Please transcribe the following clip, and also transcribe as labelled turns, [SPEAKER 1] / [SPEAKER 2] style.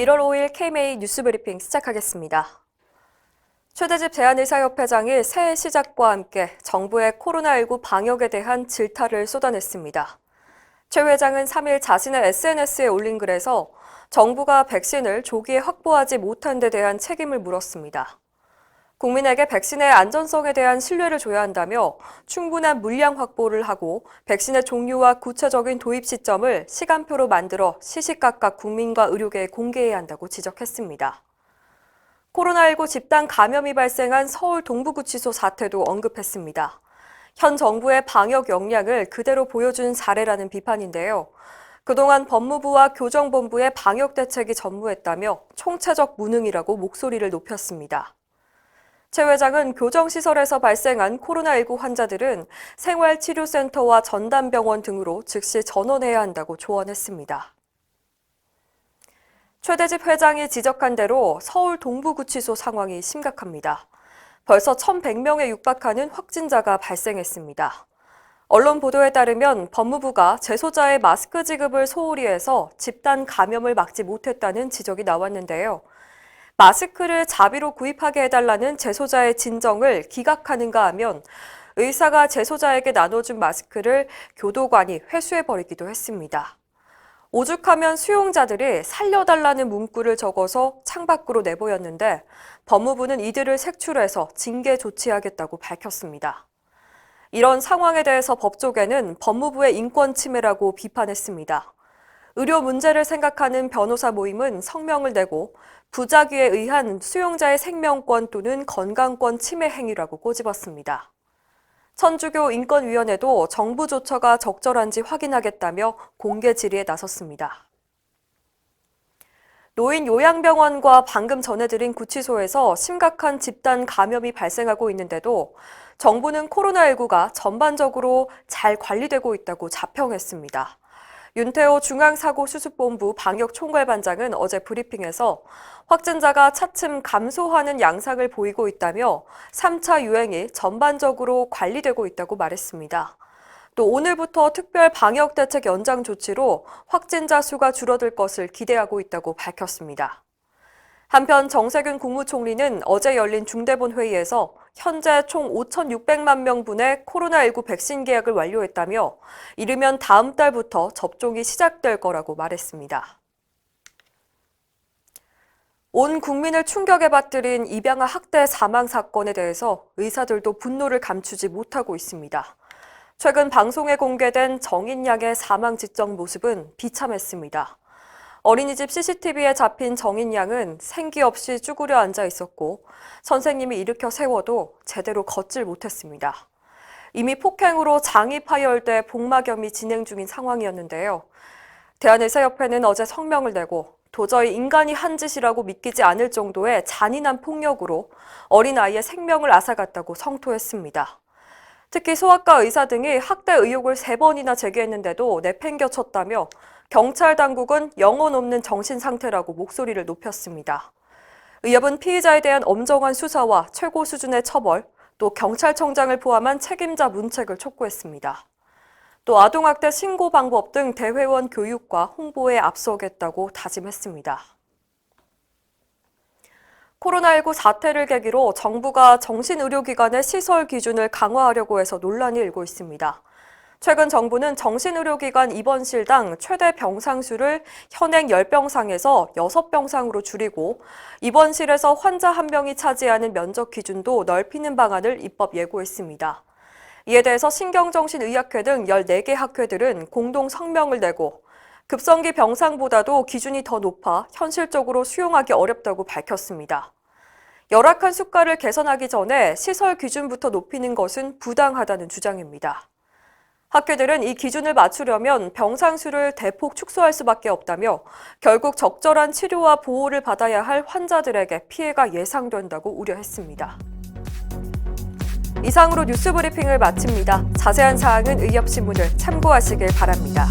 [SPEAKER 1] 1월 5일 KMA 뉴스브리핑 시작하겠습니다. 최대집 대한의사협회장이 새해 시작과 함께 정부의 코로나19 방역에 대한 질타를 쏟아냈습니다. 최 회장은 3일 자신의 SNS에 올린 글에서 정부가 백신을 조기에 확보하지 못한 데 대한 책임을 물었습니다. 국민에게 백신의 안전성에 대한 신뢰를 줘야 한다며 충분한 물량 확보를 하고 백신의 종류와 구체적인 도입 시점을 시간표로 만들어 시시각각 국민과 의료계에 공개해야 한다고 지적했습니다. 코로나19 집단 감염이 발생한 서울 동부구치소 사태도 언급했습니다. 현 정부의 방역 역량을 그대로 보여준 사례라는 비판인데요. 그동안 법무부와 교정본부의 방역 대책이 전무했다며 총체적 무능이라고 목소리를 높였습니다. 최 회장은 교정시설에서 발생한 코로나19 환자들은 생활치료센터와 전담병원 등으로 즉시 전원해야 한다고 조언했습니다. 최대집 회장이 지적한 대로 서울 동부구치소 상황이 심각합니다. 벌써 1,100명에 육박하는 확진자가 발생했습니다. 언론 보도에 따르면 법무부가 재소자의 마스크 지급을 소홀히 해서 집단 감염을 막지 못했다는 지적이 나왔는데요. 마스크를 자비로 구입하게 해달라는 재소자의 진정을 기각하는가 하면 의사가 재소자에게 나눠준 마스크를 교도관이 회수해버리기도 했습니다. 오죽하면 수용자들이 살려달라는 문구를 적어서 창밖으로 내보였는데 법무부는 이들을 색출해서 징계 조치하겠다고 밝혔습니다. 이런 상황에 대해서 법조계는 법무부의 인권 침해라고 비판했습니다. 의료 문제를 생각하는 변호사 모임은 성명을 내고 부작위에 의한 수용자의 생명권 또는 건강권 침해 행위라고 꼬집었습니다. 천주교 인권위원회도 정부 조처가 적절한지 확인하겠다며 공개 질의에 나섰습니다. 노인 요양병원과 방금 전해드린 구치소에서 심각한 집단 감염이 발생하고 있는데도 정부는 코로나19가 전반적으로 잘 관리되고 있다고 자평했습니다. 윤태호 중앙사고수습본부 방역총괄반장은 어제 브리핑에서 확진자가 차츰 감소하는 양상을 보이고 있다며 3차 유행이 전반적으로 관리되고 있다고 말했습니다. 또 오늘부터 특별 방역대책 연장 조치로 확진자 수가 줄어들 것을 기대하고 있다고 밝혔습니다. 한편 정세균 국무총리는 어제 열린 중대본 회의에서 현재 총 5,600만 명분의 코로나19 백신 계약을 완료했다며 이르면 다음 달부터 접종이 시작될 거라고 말했습니다. 온 국민을 충격에 빠뜨린 입양아 학대 사망 사건에 대해서 의사들도 분노를 감추지 못하고 있습니다. 최근 방송에 공개된 정인 양의 사망 직전 모습은 비참했습니다. 어린이집 CCTV에 잡힌 정인 양은 생기 없이 쭈그려 앉아 있었고 선생님이 일으켜 세워도 제대로 걷질 못했습니다. 이미 폭행으로 장이 파열돼 복막염이 진행 중인 상황이었는데요. 대한의사협회는 어제 성명을 내고 도저히 인간이 한 짓이라고 믿기지 않을 정도의 잔인한 폭력으로 어린아이의 생명을 앗아갔다고 성토했습니다. 특히 소아과 의사 등이 학대 의혹을 3번이나 제기했는데도 내팽겨쳤다며 경찰 당국은 영혼 없는 정신 상태라고 목소리를 높였습니다. 의협은 피의자에 대한 엄정한 수사와 최고 수준의 처벌, 또 경찰청장을 포함한 책임자 문책을 촉구했습니다. 또 아동학대 신고 방법 등 대회원 교육과 홍보에 앞서겠다고 다짐했습니다. 코로나19 사태를 계기로 정부가 정신의료기관의 시설 기준을 강화하려고 해서 논란이 일고 있습니다. 최근 정부는 정신의료기관 입원실당 최대 병상수를 현행 10병상에서 6병상으로 줄이고 입원실에서 환자 1명이 차지하는 면적 기준도 넓히는 방안을 입법 예고했습니다. 이에 대해서 신경정신의학회 등 14개 학회들은 공동 성명을 내고 급성기 병상보다도 기준이 더 높아 현실적으로 수용하기 어렵다고 밝혔습니다. 열악한 수가를 개선하기 전에 시설 기준부터 높이는 것은 부당하다는 주장입니다. 학회들은 이 기준을 맞추려면 병상 수를 대폭 축소할 수밖에 없다며 결국 적절한 치료와 보호를 받아야 할 환자들에게 피해가 예상된다고 우려했습니다. 이상으로 뉴스브리핑을 마칩니다. 자세한 사항은 의협신문을 참고하시길 바랍니다.